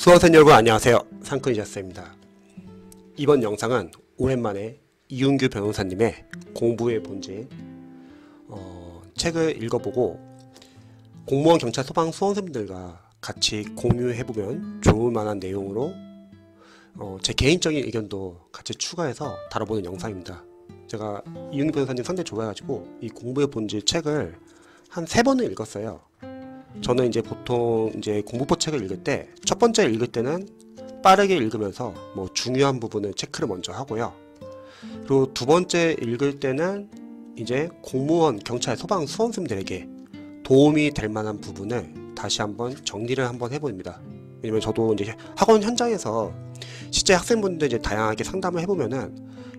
수험생 여러분 안녕하세요. 상크니자스입니다. 이번 영상은 오랜만에 이윤규 변호사님의 공부의 본질 책을 읽어보고 공무원, 경찰, 소방 수험생들과 같이 공유해보면 좋을 만한 내용으로 제 개인적인 의견도 같이 추가해서 다뤄보는 영상입니다. 제가 이윤규 변호사님 상당히 좋아해가지고 이 공부의 본질 책을 한 3번을 읽었어요. 저는 이제 보통 공부법 책을 읽을 때 첫 번째 읽을 때는 빠르게 읽으면서 뭐 중요한 부분을 체크를 먼저 하고요. 그리고 두 번째 읽을 때는 이제 공무원, 경찰, 소방 수험생들에게 도움이 될 만한 부분을 다시 한번 정리를 한번 해봅니다. 왜냐면 저도 이제 학원 현장에서 실제 학생분들 이제 다양하게 상담을 해보면은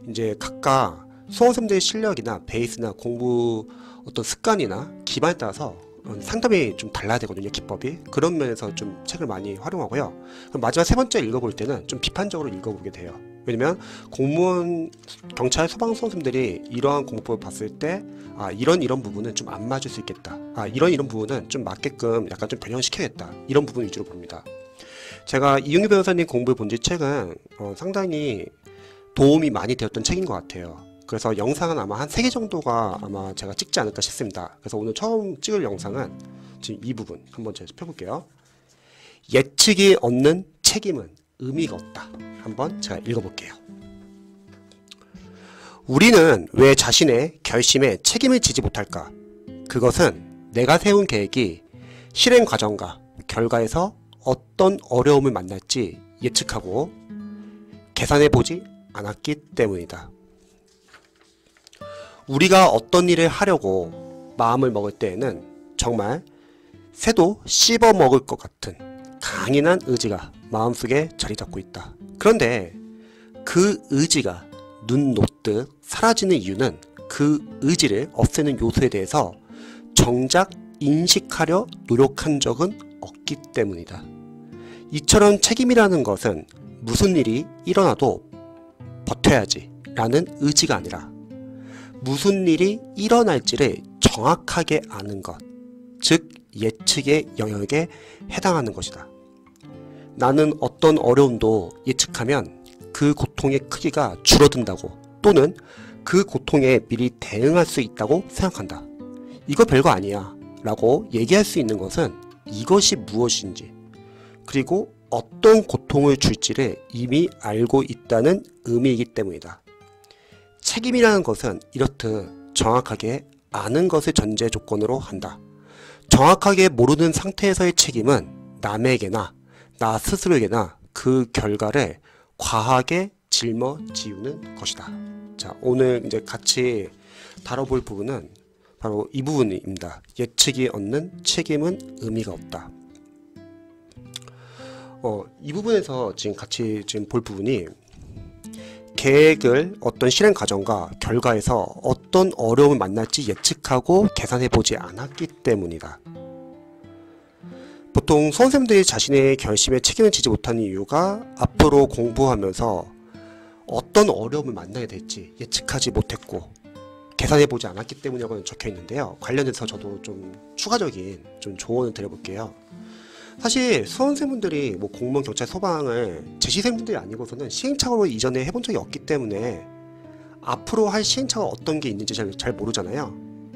이제 각각 수험생들의 실력이나 베이스나 공부 어떤 습관이나 기반에 따라서 상담이 좀 달라야 되거든요. 기법이. 그런 면에서 좀 책을 많이 활용하고요. 그럼 마지막 세 번째 읽어볼 때는 좀 비판적으로 읽어보게 돼요. 왜냐면 공무원, 경찰, 소방 수험생들이 이러한 공부법을 봤을 때 이런 부분은 좀 안 맞을 수 있겠다. 이런 부분은 좀 맞게끔 약간 좀 변형시켜야겠다. 이런 부분 위주로 봅니다. 제가 이윤규 변호사님 공부의 본질 책은 상당히 도움이 많이 되었던 책인 것 같아요. 그래서 영상은 아마 한 3개 정도가 아마 제가 찍지 않을까 싶습니다. 그래서 오늘 처음 찍을 영상은 지금 이 부분 한번 제가 펴볼게요. 예측이 없는 책임은 의미가 없다. 한번 제가 읽어볼게요. 우리는 왜 자신의 결심에 책임을 지지 못할까? 그것은 내가 세운 계획이 실행 과정과 결과에서 어떤 어려움을 만날지 예측하고 계산해보지 않았기 때문이다. 우리가 어떤 일을 하려고 마음을 먹을 때에는 정말 새도 씹어 먹을 것 같은 강인한 의지가 마음속에 자리 잡고 있다. 그런데 그 의지가 눈 놓듯 사라지는 이유는 그 의지를 없애는 요소에 대해서 정작 인식하려 노력한 적은 없기 때문이다. 이처럼 책임이라는 것은 무슨 일이 일어나도 버텨야지 라는 의지가 아니라 무슨 일이 일어날지를 정확하게 아는 것, 즉 예측의 영역에 해당하는 것이다. 나는 어떤 어려움도 예측하면 그 고통의 크기가 줄어든다고 또는 그 고통에 미리 대응할 수 있다고 생각한다. 이거 별거 아니야 라고 얘기할 수 있는 것은 이것이 무엇인지 그리고 어떤 고통을 줄지를 이미 알고 있다는 의미이기 때문이다. 책임이라는 것은 이렇듯 정확하게 아는 것을 전제 조건으로 한다. 정확하게 모르는 상태에서의 책임은 남에게나 나 스스로에게나 그 결과를 과하게 짊어지우는 것이다. 자, 오늘 이제 같이 다뤄볼 부분은 바로 이 부분입니다. 예측이 없는 책임은 의미가 없다. 이 부분에서 지금 같이 볼 부분이 계획을 어떤 실행 과정과 결과에서 어떤 어려움을 만날지 예측하고 계산해보지 않았기 때문이다. 보통 수험생들이 자신의 결심에 책임을 지지 못하는 이유가 앞으로 공부하면서 어떤 어려움을 만나게 될지 예측하지 못했고 계산해보지 않았기 때문이라고 적혀 있는데요. 관련해서 저도 좀 추가적인 조언을 드려볼게요. 사실 수험생분들이 뭐 공무원, 경찰, 소방을 재시생분들이 아니고서는 시행착오를 이전에 해본 적이 없기 때문에 앞으로 할 시행착오가 어떤 게 있는지 잘 모르잖아요.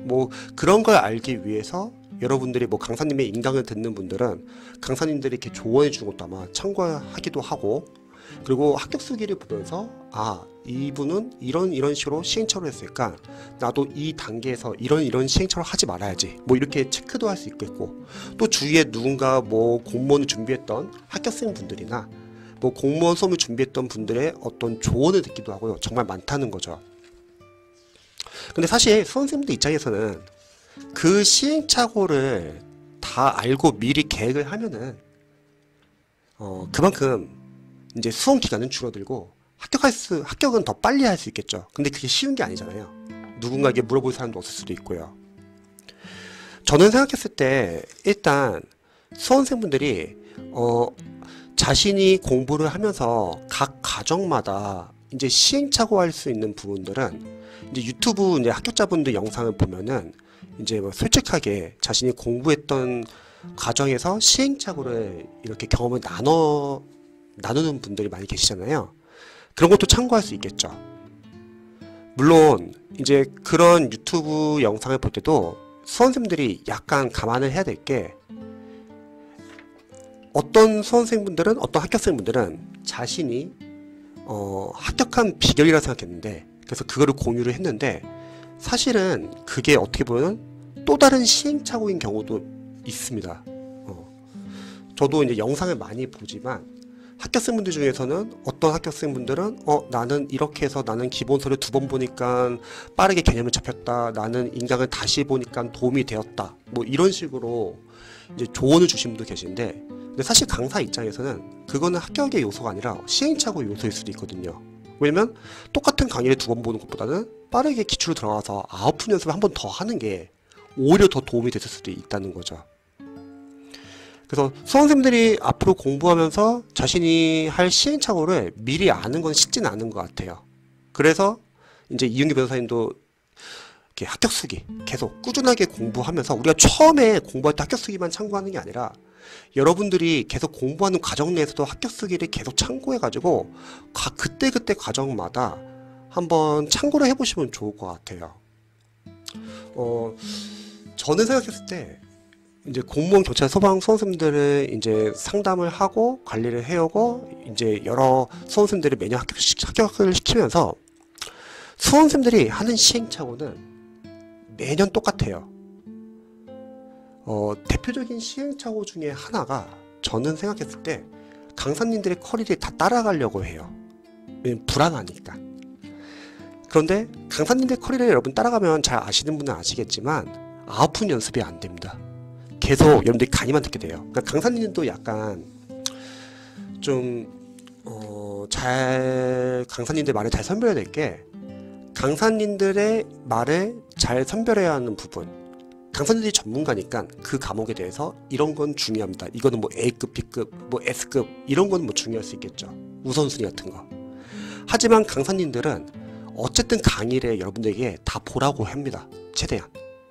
뭐 그런 걸 알기 위해서 여러분들이 뭐 강사님의 인강을 듣는 분들은 강사님들이 이렇게 조언해 주는 것도 아마 참고하기도 하고 그리고 합격 수기를 보면서 이분은 이런 식으로 시행착오를 했으니까 나도 이 단계에서 이런 시행착오를 하지 말아야지 뭐 이렇게 체크도 할 수 있겠고 또 주위에 누군가 뭐 공무원을 준비했던 합격생 분들이나 뭐 공무원 수험을 준비했던 분들의 어떤 조언을 듣기도 하고요. 정말 많다는 거죠. 근데 사실 수험생들 입장에서는 그 시행착오를 다 알고 미리 계획을 하면은 그만큼 이제 수험 기간은 줄어들고 합격은 더 빨리 할 수 있겠죠. 근데 그게 쉬운 게 아니잖아요. 누군가에게 물어볼 사람도 없을 수도 있고요. 저는 생각했을 때 일단 수험생분들이 자신이 공부를 하면서 각 과정마다 이제 시행착오 할 수 있는 부분들은 이제 유튜브 이제 합격자분들 영상을 보면은 이제 뭐 솔직하게 자신이 공부했던 과정에서 시행착오를 이렇게 경험을 나누는 분들이 많이 계시잖아요. 그런 것도 참고할 수 있겠죠. 물론 이제 그런 유튜브 영상을 볼 때도 수험생들이 약간 감안을 해야 될 게, 어떤 수험생분들은, 어떤 합격생분들은 자신이 합격한 비결이라 생각했는데, 그래서 그거를 공유를 했는데, 사실은 그게 어떻게 보면 또 다른 시행착오인 경우도 있습니다. 저도 이제 영상을 많이 보지만 합격생분들 중에서는 어떤 합격생분들은 나는 이렇게 해서 나는 기본서를 2번 보니까 빠르게 개념을 잡혔다, 나는 인강을 다시 보니까 도움이 되었다, 뭐 이런 식으로 이제 조언을 주신 분도 계신데, 근데 사실 강사 입장에서는 그거는 합격의 요소가 아니라 시행착오 요소일 수도 있거든요. 왜냐면 똑같은 강의를 2번 보는 것보다는 빠르게 기출로 들어가서 아웃풋 연습을 한 번 더 하는 게 오히려 더 도움이 됐을 수도 있다는 거죠. 그래서 수험생들이 앞으로 공부하면서 자신이 할 시행착오를 미리 아는 건 쉽지는 않은 것 같아요. 그래서 이제 이윤기 변호사님도 이렇게 합격수기 계속 꾸준하게 공부하면서, 우리가 처음에 공부할 때 합격수기만 참고하는 게 아니라 여러분들이 계속 공부하는 과정 내에서도 합격수기를 계속 참고해가지고 그때 과정마다 한번 참고를 해보시면 좋을 것 같아요. 저는 생각했을 때 이제 공무원, 경찰, 소방 수험생들을 이제 상담을 하고 관리를 해오고 이제 여러 수험생들을 매년 합격을 시키면서 수험생들이 하는 시행착오는 매년 똑같아요. 대표적인 시행착오 중에 하나가, 저는 생각했을 때 강사님들의 커리를 다 따라가려고 해요. 왜냐면 불안하니까. 그런데 강사님들 커리를 여러분 따라가면, 잘 아시는 분은 아시겠지만 아웃풋 연습이 안 됩니다. 계속 여러분들이 강의만 듣게 돼요. 그러니까 강사님들도 약간 좀 강사님들 말을 잘 선별해야 될 게, 강사님들의 말을 잘 선별해야 하는 부분, 강사님들이 전문가니까 그 과목에 대해서 이런 건 중요합니다. 이거는 뭐 A급, B급, 뭐 S급 이런 건 뭐 중요할 수 있겠죠. 우선순위 같은 거. 하지만 강사님들은 어쨌든 강의를 여러분들에게 다 보라고 합니다. 최대한.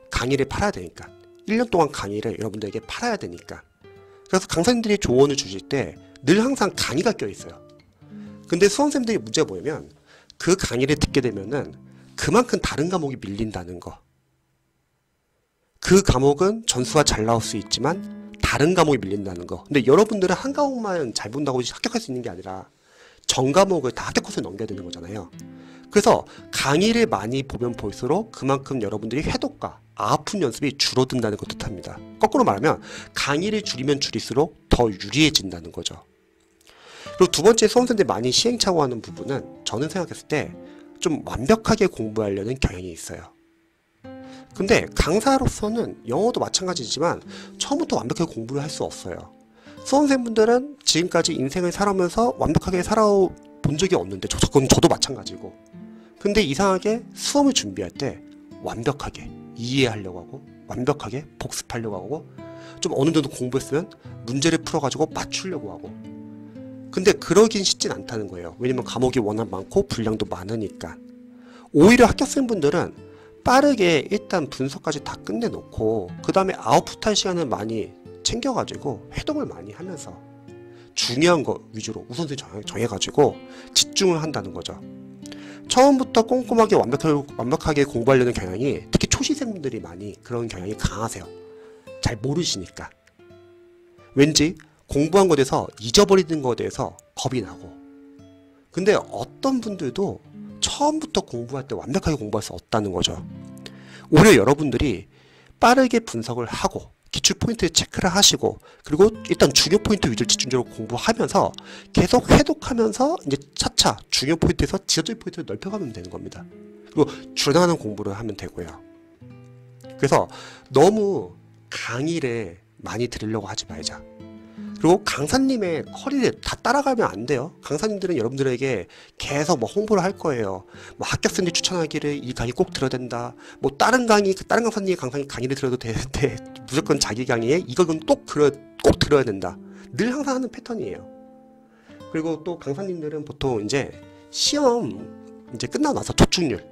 강의를 팔아야 되니까. 1년 동안 강의를 여러분들에게 팔아야 되니까. 그래서 강사님들이 조언을 주실 때 늘 항상 강의가 껴있어요. 근데 수험생들이 문제가 뭐냐면, 그 강의를 듣게 되면은 그만큼 다른 과목이 밀린다는 거. 그 과목은 전수가 잘 나올 수 있지만 다른 과목이 밀린다는 거. 근데 여러분들은 한 과목만 잘 본다고 합격할 수 있는 게 아니라 전 과목을 다 합격 코스에 넘겨야 되는 거잖아요. 그래서 강의를 많이 보면 볼수록 그만큼 여러분들이 회독과 아웃풋 연습이 줄어든다는 걸 뜻합니다. 거꾸로 말하면 강의를 줄이면 줄일수록 더 유리해진다는 거죠. 그리고 두 번째, 수험생들이 많이 시행착오하는 부분은, 저는 생각했을 때 좀 완벽하게 공부하려는 경향이 있어요. 근데 강사로서는 영어도 마찬가지지만 처음부터 완벽하게 공부를 할 수 없어요. 수험생분들은 지금까지 인생을 살아오면서 완벽하게 살아본 적이 없는데, 저도 마찬가지고. 근데 이상하게 수험을 준비할 때 완벽하게 이해하려고 하고 완벽하게 복습하려고 하고 좀 어느 정도 공부했으면 문제를 풀어가지고 맞추려고 하고. 근데 그러긴 쉽진 않다는 거예요. 왜냐면 과목이 워낙 많고 분량도 많으니까. 오히려 합격생분들은 빠르게 일단 분석까지 다 끝내놓고 그 다음에 아웃풋 할 시간을 많이 챙겨가지고 회동을 많이 하면서 중요한 거 위주로 우선순위 정해가지고 집중을 한다는 거죠. 처음부터 꼼꼼하게 완벽하게 공부하려는 경향이, 특히 초시생분들이 많이 그런 경향이 강하세요. 잘 모르시니까. 왠지 공부한 것에 대해서 잊어버리는 것에 대해서 겁이 나고. 근데 어떤 분들도 처음부터 공부할 때 완벽하게 공부할 수 없다는 거죠. 오히려 여러분들이 빠르게 분석을 하고 기출 포인트를 체크를 하시고, 그리고 일단 중요 포인트 위주로 집중적으로 공부하면서 계속 회독하면서 이제 차차 중요 포인트에서 지역적 포인트를 넓혀가면 되는 겁니다. 그리고 줄어나가는 공부를 하면 되고요. 그래서 너무 강의를 많이 들으려고 하지 말자. 그리고 강사님의 커리를 다 따라가면 안 돼요. 강사님들은 여러분들에게 계속 뭐 홍보를 할 거예요. 뭐 합격생들 추천하기를 이 강의 꼭 들어야 된다. 뭐 다른 강사님의 강의를 들어도 되는데 무조건 자기 강의에 이건 꼭 들어야 된다. 늘 항상 하는 패턴이에요. 그리고 또 강사님들은 보통 이제 시험 이제 끝나고 나서 적중률,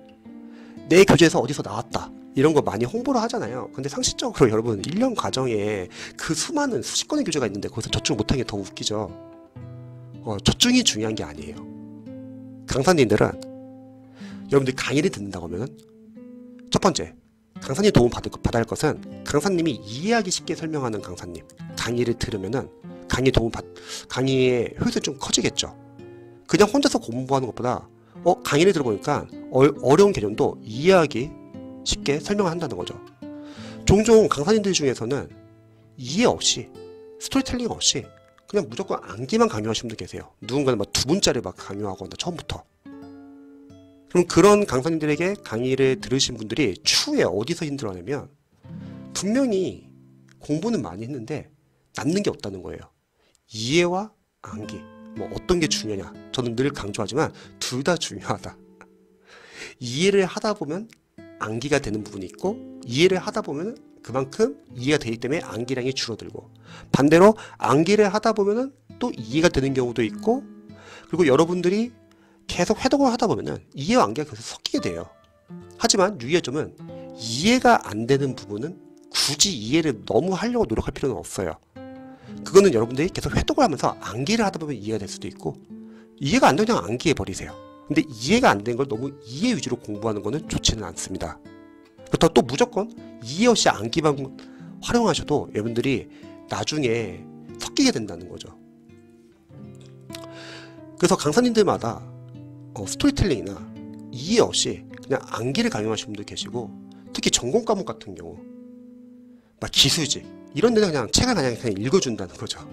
내 교재에서 어디서 나왔다, 이런 거 많이 홍보를 하잖아요. 근데 상식적으로 여러분 1년 과정에 그 수많은 수십 건의 교재가 있는데 거기서 저축 못한 게 더 웃기죠. 저축이 중요한 게 아니에요. 강사님들은 여러분들이 강의를 듣는다고 하면 첫 번째, 강사님 도움 받아야 할 것은 강사님이 이해하기 쉽게 설명하는 강사님. 강의를 들으면은 강의의 효율이 좀 커지겠죠. 그냥 혼자서 공부하는 것보다 강의를 들어보니까 어려운 개념도 이해하기 쉽게 설명을 한다는 거죠. 종종 강사님들 중에서는 이해 없이, 스토리텔링 없이 그냥 무조건 암기만 강요하시는 분들 계세요. 누군가는 막 2분짜리 막 강요하거나 처음부터. 그럼 그런 강사님들에게 강의를 들으신 분들이 추후에 어디서 힘들어하냐면 분명히 공부는 많이 했는데 남는 게 없다는 거예요. 이해와 암기, 뭐 어떤 게 중요하냐. 저는 늘 강조하지만 둘 다 중요하다. 이해를 하다 보면 암기가 되는 부분이 있고, 이해를 하다 보면 그만큼 이해가 되기 때문에 암기량이 줄어들고, 반대로 암기를 하다 보면 또 이해가 되는 경우도 있고, 그리고 여러분들이 계속 회독을 하다 보면 이해와 암기가 계속 섞이게 돼요. 하지만 유의할 점은 이해가 안 되는 부분은 굳이 이해를 너무 하려고 노력할 필요는 없어요. 그거는 여러분들이 계속 회독을 하면서 암기를 하다 보면 이해가 될 수도 있고, 이해가 안 되면 그냥 암기해 버리세요. 근데 이해가 안 된 걸 너무 이해 위주로 공부하는 거는 좋지는 않습니다. 그렇다고 또 무조건 이해 없이 암기만 활용하셔도 여러분들이 나중에 섞이게 된다는 거죠. 그래서 강사님들마다 스토리텔링이나 이해 없이 그냥 암기를 강요하시는 분들 계시고, 특히 전공 과목 같은 경우 막 기술직 이런 데는 그냥 책을 그냥 읽어준다는 거죠.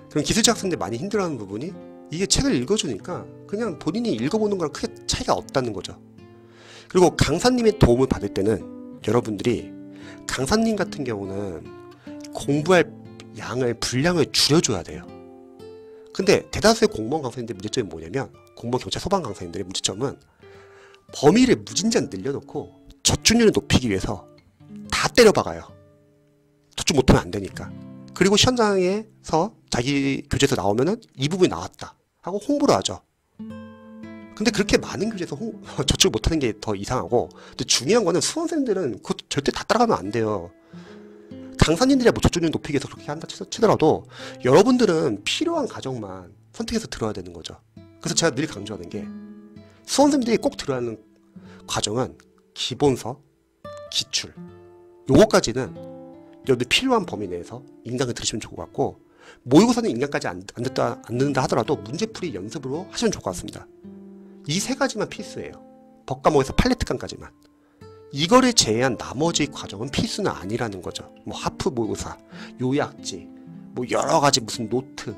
그럼 기술직 학생들 많이 힘들어하는 부분이 이게 책을 읽어주니까 그냥 본인이 읽어보는 거랑 크게 차이가 없다는 거죠. 그리고 강사님의 도움을 받을 때는 여러분들이 강사님 같은 경우는 공부할 분량을 줄여줘야 돼요. 근데 대다수의 공무원 강사님들 문제점이 뭐냐면, 공무원 경찰 소방 강사님들의 문제점은 범위를 무진장 늘려놓고 저축률을 높이기 위해서 다 때려박아요. 저축 못하면 안 되니까. 그리고 시험장에서 자기 교재에서 나오면은 이 부분이 나왔다 하고 홍보를 하죠. 근데 그렇게 많은 교재에서 저축을 못하는 게 더 이상하고, 근데 중요한 거는 수험생들은 그거 절대 다 따라가면 안 돼요. 강사님들이 뭐 저축률 높이기 위해서 그렇게 한다 치더라도 여러분들은 필요한 과정만 선택해서 들어야 되는 거죠. 그래서 제가 늘 강조하는 게, 수험생들이 꼭 들어야 하는 과정은 기본서, 기출, 요거까지는 여러분들 필요한 범위 내에서 인강을 들으시면 좋을 것 같고, 모의고사는 인강까지 안 듣는다 하더라도 문제풀이 연습으로 하시면 좋을 것 같습니다. 이 세 가지만 필수예요. 법과목에서 판례특강까지만. 이거를 제외한 나머지 과정은 필수는 아니라는 거죠. 뭐 하프 모의고사, 요약지, 뭐 여러 가지 무슨 노트,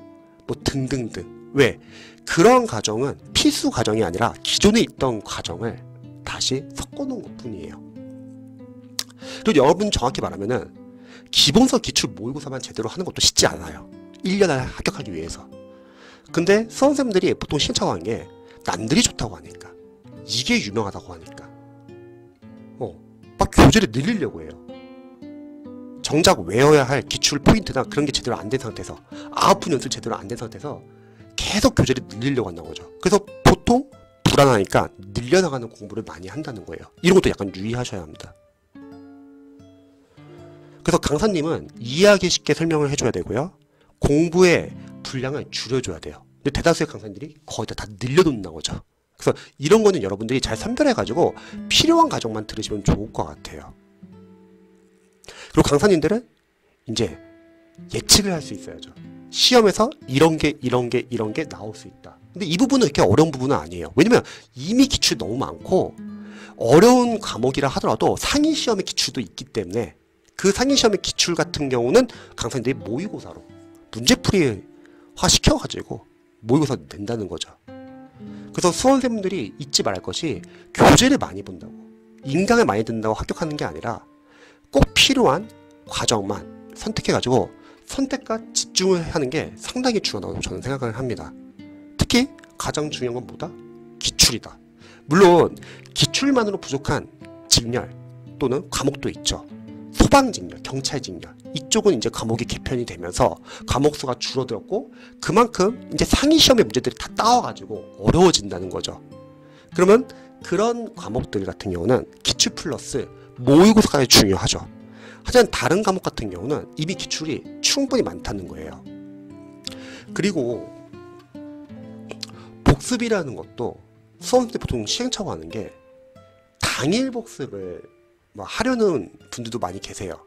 뭐 등등등. 왜? 그런 과정은 필수 과정이 아니라 기존에 있던 과정을 다시 섞어놓은 것 뿐이에요. 그리고 여러분 정확히 말하면은 기본서 기출 모의고사만 제대로 하는 것도 쉽지 않아요. 1년 안에 합격하기 위해서. 근데 수험생들이 보통 시행착오하는 게 남들이 좋다고 하니까, 이게 유명하다고 하니까 막 교재를 늘리려고 해요. 정작 외워야 할 기출 포인트나 그런 게 제대로 안 된 상태에서, 아웃풋 연습 제대로 안 된 상태에서 계속 교재를 늘리려고 한다는 거죠. 그래서 보통 불안하니까 늘려나가는 공부를 많이 한다는 거예요. 이런 것도 약간 유의하셔야 합니다. 그래서 강사님은 이해하기 쉽게 설명을 해줘야 되고요. 공부의 분량을 줄여줘야 돼요. 근데 대다수의 강사님들이 거의 다 늘려놓는 거죠. 그래서 이런 거는 여러분들이 잘 선별해가지고 필요한 과정만 들으시면 좋을 것 같아요. 그리고 강사님들은 이제 예측을 할 수 있어야죠. 시험에서 이런 게 나올 수 있다. 근데 이 부분은 그렇게 어려운 부분은 아니에요. 왜냐면 이미 기출 너무 많고, 어려운 과목이라 하더라도 상위 시험의 기출도 있기 때문에 그 상위 시험의 기출 같은 경우는 강사님들이 모의고사로 문제풀이화 시켜가지고 모의고사 낸다는 거죠. 그래서 수험생분들이 잊지 말할 것이, 교재를 많이 본다고, 인강을 많이 듣는다고 합격하는 게 아니라 꼭 필요한 과정만 선택해가지고 선택과 집중을 하는 게 상당히 중요하다고 저는 생각을 합니다. 특히 가장 중요한 건 뭐다? 기출이다. 물론 기출만으로 부족한 직렬 또는 과목도 있죠. 소방직렬, 경찰직렬, 이쪽은 이제 과목이 개편이 되면서 과목 수가 줄어들었고, 그만큼 이제 상위 시험의 문제들이 다 따와가지고 어려워진다는 거죠. 그러면 그런 과목들 같은 경우는 기출 플러스 모의고사까지 중요하죠. 하지만 다른 과목 같은 경우는 이미 기출이 충분히 많다는 거예요. 그리고 복습이라는 것도 수험생들 보통 시행착오 하는 게 당일 복습을 하려는 분들도 많이 계세요.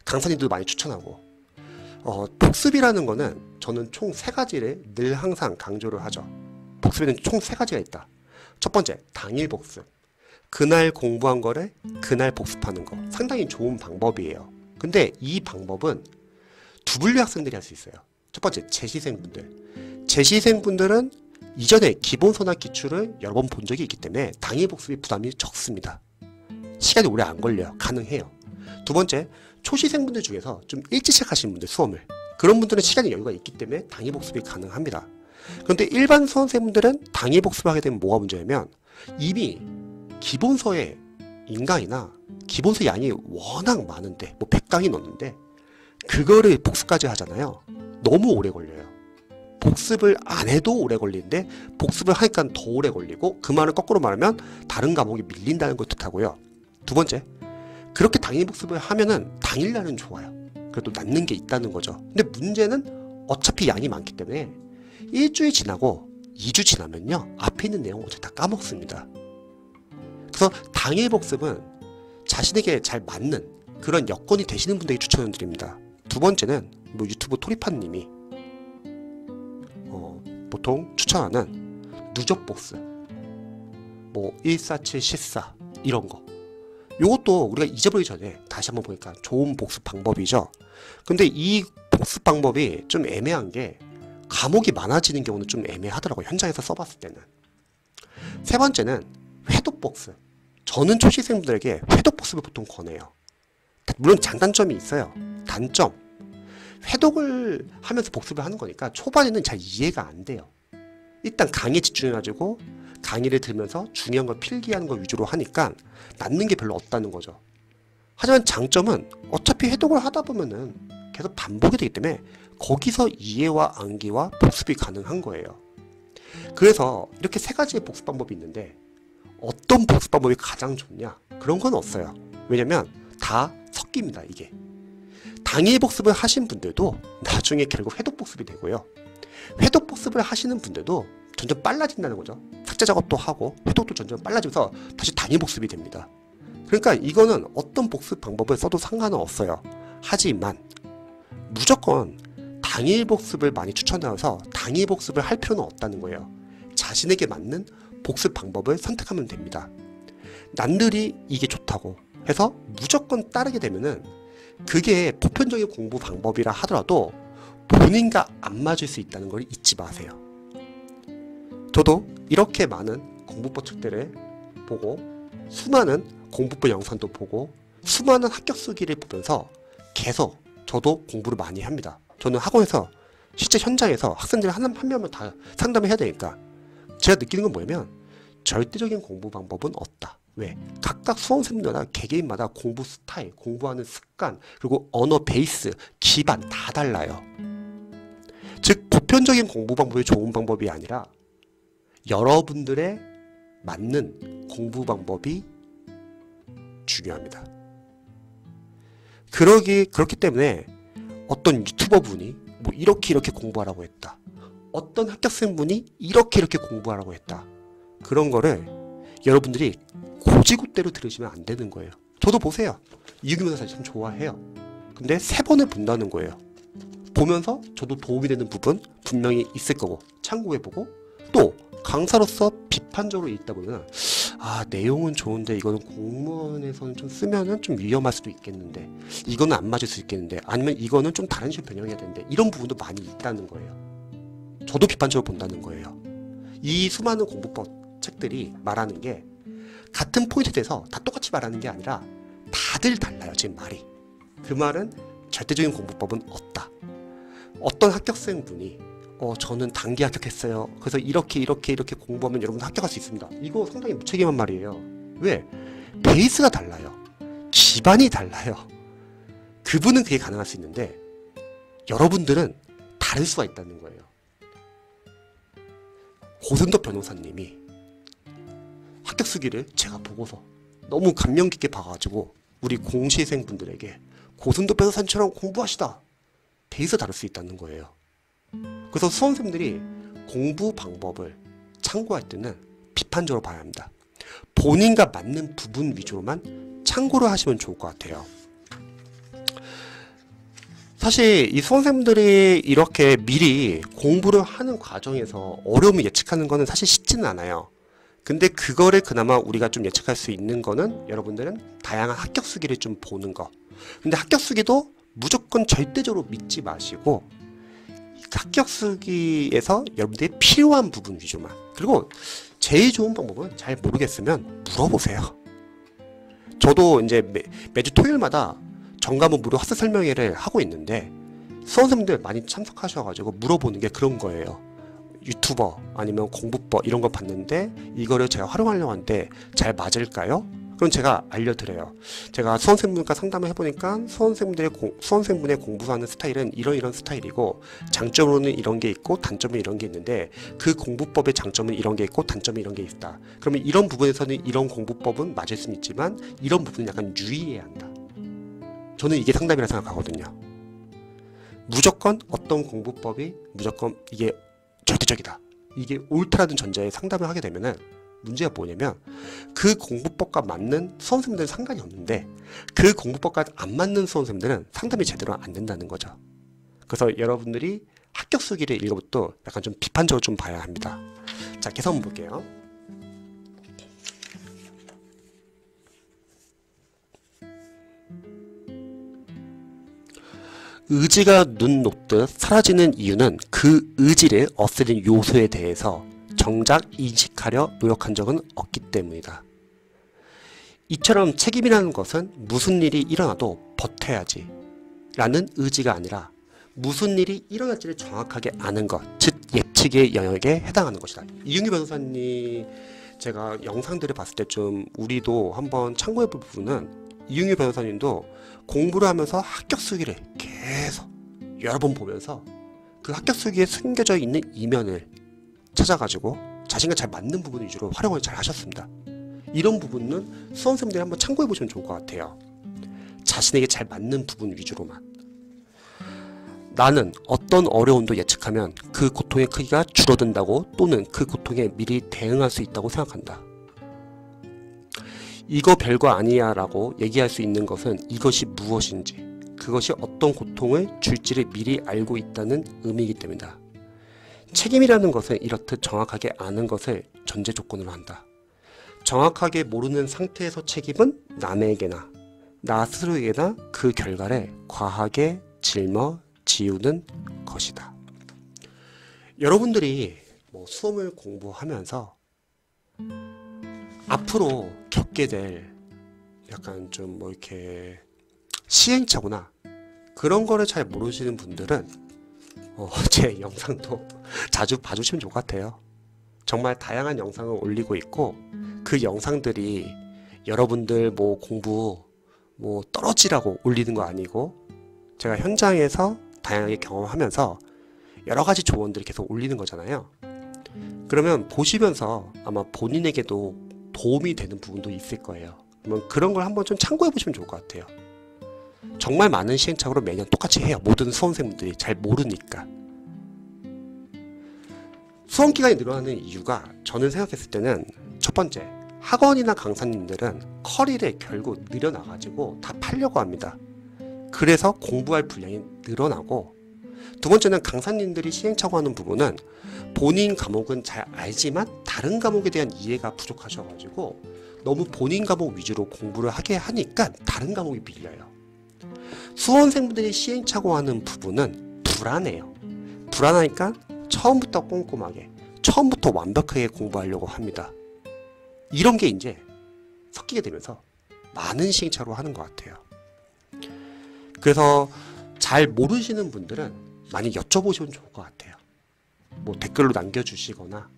강사님들도 많이 추천하고. 복습이라는 거는 저는 총 3가지를 늘 항상 강조를 하죠. 복습에는 총 3가지가 있다. 첫 번째, 당일 복습. 그날 공부한 거를 그날 복습하는 거. 상당히 좋은 방법이에요. 근데 이 방법은 두 분류 학생들이 할 수 있어요. 첫 번째, 재시생분들. 재시생분들은 이전에 기본서나 기출을 여러 번 본 적이 있기 때문에 당일 복습이 부담이 적습니다. 시간이 오래 안 걸려요. 가능해요. 두 번째, 초시생분들 중에서 좀 일찍 시작하시는 분들, 수험을. 그런 분들은 시간이 여유가 있기 때문에 당일 복습이 가능합니다. 그런데 일반 수험생분들은 당일 복습을 하게 되면 뭐가 문제냐면 이미 기본서의 인강이나 기본서 양이 워낙 많은데 100강이 넘는데 그거를 복습까지 하잖아요. 너무 오래 걸려요. 복습을 안 해도 오래 걸리는데 복습을 하니까 더 오래 걸리고, 그 말은 거꾸로 말하면 다른 과목이 밀린다는 걸 뜻하고요. 두 번째, 그렇게 당일 복습을 하면은 당일날은 좋아요. 그래도 남는 게 있다는 거죠. 근데 문제는 어차피 양이 많기 때문에 일주일 지나고 2주 지나면요, 앞에 있는 내용 어차피 다 까먹습니다. 그래서 당일 복습은 자신에게 잘 맞는 그런 여건이 되시는 분들에게 추천을 드립니다. 두 번째는 유튜브 토리파님이 보통 추천하는 누적 복습, 147, 14 이런 거. 요것도 우리가 잊어버리기 전에 다시 한번 보니까 좋은 복습 방법이죠. 근데 이 복습 방법이 좀 애매한 게 과목이 많아지는 경우는 좀 애매하더라고요. 현장에서 써봤을 때는. 세 번째는 회독 복습. 저는 초시생분들에게 회독 복습을 보통 권해요. 물론 장단점이 있어요. 단점, 회독을 하면서 복습을 하는 거니까 초반에는 잘 이해가 안 돼요. 일단 강의에 집중해가지고 강의를 들으면서 중요한 걸 필기하는 걸 위주로 하니까 남는 게 별로 없다는 거죠. 하지만 장점은 어차피 회독을 하다 보면은 계속 반복이 되기 때문에 거기서 이해와 암기와 복습이 가능한 거예요. 그래서 이렇게 3가지의 복습 방법이 있는데 어떤 복습 방법이 가장 좋냐? 그런 건 없어요. 왜냐면 다 섞입니다, 이게. 당일 복습을 하신 분들도 나중에 결국 회독 복습이 되고요. 회독 복습을 하시는 분들도 점점 빨라진다는 거죠. 삭제 작업도 하고 회독도 점점 빨라지면서 다시 당일 복습이 됩니다. 그러니까 이거는 어떤 복습 방법을 써도 상관은 없어요. 하지만 무조건 당일 복습을 많이 추천하여서 당일 복습을 할 필요는 없다는 거예요. 자신에게 맞는 복습 방법을 선택하면 됩니다. 남들이 이게 좋다고 해서 무조건 따르게 되면은 그게 보편적인 공부 방법이라 하더라도 본인과 안 맞을 수 있다는 걸 잊지 마세요. 저도 이렇게 많은 공부법 책들을 보고 수많은 공부법 영상도 보고 수많은 합격 수기를 보면서 계속 저도 공부를 많이 합니다. 저는 학원에서 실제 현장에서 학생들 한 명만 다 상담을 해야 되니까 제가 느끼는 건 뭐냐면 절대적인 공부 방법은 없다. 왜? 각각 수험생들마다 개개인마다 공부 스타일, 공부하는 습관, 그리고 언어 베이스, 기반 다 달라요. 즉 보편적인 공부 방법이 좋은 방법이 아니라 여러분들의 맞는 공부 방법이 중요합니다. 그렇기 때문에 어떤 유튜버 분이 이렇게 공부하라고 했다. 어떤 합격생분이 이렇게 공부하라고 했다. 그런 거를 여러분들이 고지고대로 들으시면 안 되는 거예요. 저도 보세요. 이유기문사 사실 참 좋아해요. 근데 3번을 본다는 거예요. 보면서 저도 도움이 되는 부분 분명히 있을 거고 참고해보고, 또 강사로서 비판적으로 읽다 보면 내용은 좋은데 이거는 공무원에서는 좀 쓰면은 좀 위험할 수도 있겠는데, 이거는 안 맞을 수 있겠는데, 아니면 이거는 좀 다른 식으로 변형해야 되는데, 이런 부분도 많이 있다는 거예요. 저도 비판적으로 본다는 거예요. 이 수많은 공부법 책들이 말하는 게 같은 포인트에 대해서 다 똑같이 말하는 게 아니라 다들 달라요. 지금 말이. 그 말은 절대적인 공부법은 없다. 어떤 합격생분이 저는 단기 합격했어요. 그래서 이렇게 공부하면 여러분 합격할 수 있습니다. 이거 상당히 무책임한 말이에요. 왜? 베이스가 달라요. 기반이 달라요. 그분은 그게 가능할 수 있는데 여러분들은 다를 수가 있다는 거예요. 고승덕 변호사님이 합격 수기를 제가 보고서 너무 감명 깊게 봐가지고 우리 공시생분들에게 고승도 변호사님처럼 공부하시다 대해서 다를 수 있다는 거예요. 그래서 수험생들이 공부 방법을 참고할 때는 비판적으로 봐야 합니다. 본인과 맞는 부분 위주로만 참고를 하시면 좋을 것 같아요. 사실 이 수험생들이 이렇게 미리 공부를 하는 과정에서 어려움을 예측하는 거는 사실 쉽지는 않아요. 근데 그거를 그나마 우리가 좀 예측할 수 있는 거는 여러분들은 다양한 합격수기를 좀 보는 거. 근데 합격수기도 무조건 절대적으로 믿지 마시고 합격수기에서 여러분들이 필요한 부분 위주만. 그리고 제일 좋은 방법은 잘 모르겠으면 물어보세요. 저도 이제 매주 토요일마다 전과목 무료 학습 설명회를 하고 있는데 수험생들 많이 참석하셔가지고 물어보는 게 그런 거예요. 유튜버 아니면 공부법 이런 거 봤는데 이거를 제가 활용하려고 하는데 잘 맞을까요? 그럼 제가 알려드려요. 제가 수험생분과 상담을 해보니까 수험생분의 공부하는 스타일은 이런 스타일이고 장점으로는 이런 게 있고 단점은 이런 게 있는데 그 공부법의 장점은 이런 게 있고 단점은 이런 게 있다. 그러면 이런 부분에서는 이런 공부법은 맞을 수는 있지만 이런 부분은 약간 유의해야 한다. 저는 이게 상담이라 생각하거든요. 무조건 어떤 공부법이 무조건 이게 절대적이다. 이게 옳다라는 전제에 상담을 하게 되면은 문제가 뭐냐면 그 공부법과 맞는 수험생들은 상관이 없는데 그 공부법과 안 맞는 수험생들은 상담이 제대로 안 된다는 거죠. 그래서 여러분들이 합격수기를 읽어볼 때 약간 좀 비판적으로 좀 봐야 합니다. 자, 계속 한번 볼게요. 의지가 눈 녹듯 사라지는 이유는 그 의지를 없애는 요소에 대해서 정작 인식하려 노력한 적은 없기 때문이다. 이처럼 책임이라는 것은 무슨 일이 일어나도 버텨야지 라는 의지가 아니라 무슨 일이 일어날지를 정확하게 아는 것, 즉 예측의 영역에 해당하는 것이다. 이윤규 변호사님 제가 영상들을 봤을 때 좀 우리도 한번 참고해 볼 부분은 이윤규 변호사님도 공부를 하면서 합격수기를 계속 여러 번 보면서 그 합격수기에 숨겨져 있는 이면을 찾아가지고 자신과 잘 맞는 부분 위주로 활용을 잘 하셨습니다. 이런 부분은 수험생들이 한번 참고해 보시면 좋을 것 같아요. 자신에게 잘 맞는 부분 위주로만. 나는 어떤 어려움도 예측하면 그 고통의 크기가 줄어든다고 또는 그 고통에 미리 대응할 수 있다고 생각한다. 이거 별거 아니야 라고 얘기할 수 있는 것은 이것이 무엇인지 그것이 어떤 고통을 줄지를 미리 알고 있다는 의미이기 때문이다. 책임이라는 것은 이렇듯 정확하게 아는 것을 전제 조건으로 한다. 정확하게 모르는 상태에서 책임은 남에게나 나 스스로에게나 그 결과를 과하게 짊어지우는 것이다. 여러분들이 수험을 공부하면서 앞으로 겪게 될 약간 좀 이렇게 시행착오나 그런 거를 잘 모르시는 분들은 제 영상도 자주 봐주시면 좋을 것 같아요. 정말 다양한 영상을 올리고 있고 그 영상들이 여러분들 공부 떨어지라고 올리는 거 아니고 제가 현장에서 다양하게 경험하면서 여러 가지 조언들을 계속 올리는 거잖아요. 그러면 보시면서 아마 본인에게도 도움이 되는 부분도 있을 거예요. 그러면 그런 걸 한번 좀 참고해 보시면 좋을 것 같아요. 정말 많은 시행착오를 매년 똑같이 해요. 모든 수험생분들이 잘 모르니까. 수험 기간이 늘어나는 이유가 저는 생각했을 때는 첫 번째, 학원이나 강사님들은 커리를 결국 늘려나가지고 다 팔려고 합니다. 그래서 공부할 분량이 늘어나고, 두 번째는 강사님들이 시행착오하는 부분은 본인 과목은 잘 알지만 다른 과목에 대한 이해가 부족하셔가지고 너무 본인 과목 위주로 공부를 하게 하니까 다른 과목이 밀려요. 수험생분들이 시행착오하는 부분은 불안해요. 불안하니까 처음부터 꼼꼼하게, 처음부터 완벽하게 공부하려고 합니다. 이런 게 이제 섞이게 되면서 많은 시행착오를 하는 것 같아요. 그래서 잘 모르시는 분들은 많이 여쭤보시면 좋을 것 같아요. 댓글로 남겨주시거나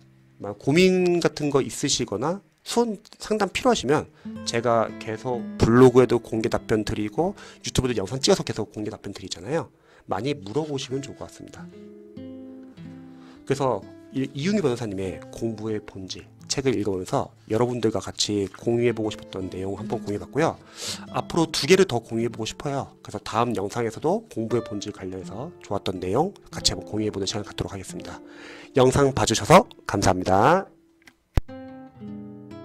고민 같은 거 있으시거나 수험 상담 필요하시면 제가 계속 블로그에도 공개 답변 드리고 유튜브도 영상 찍어서 계속 공개 답변 드리잖아요. 많이 물어보시면 좋을 것 같습니다. 그래서 이윤규 변호사님의 공부의 본질, 책을 읽어보면서 여러분들과 같이 공유해보고 싶었던 내용 한번 공유해봤고요. 앞으로 2개를 더 공유해보고 싶어요. 그래서 다음 영상에서도 공부의 본질 관련해서 좋았던 내용 같이 한번 공유해보는 시간 갖도록 하겠습니다. 영상 봐주셔서 감사합니다.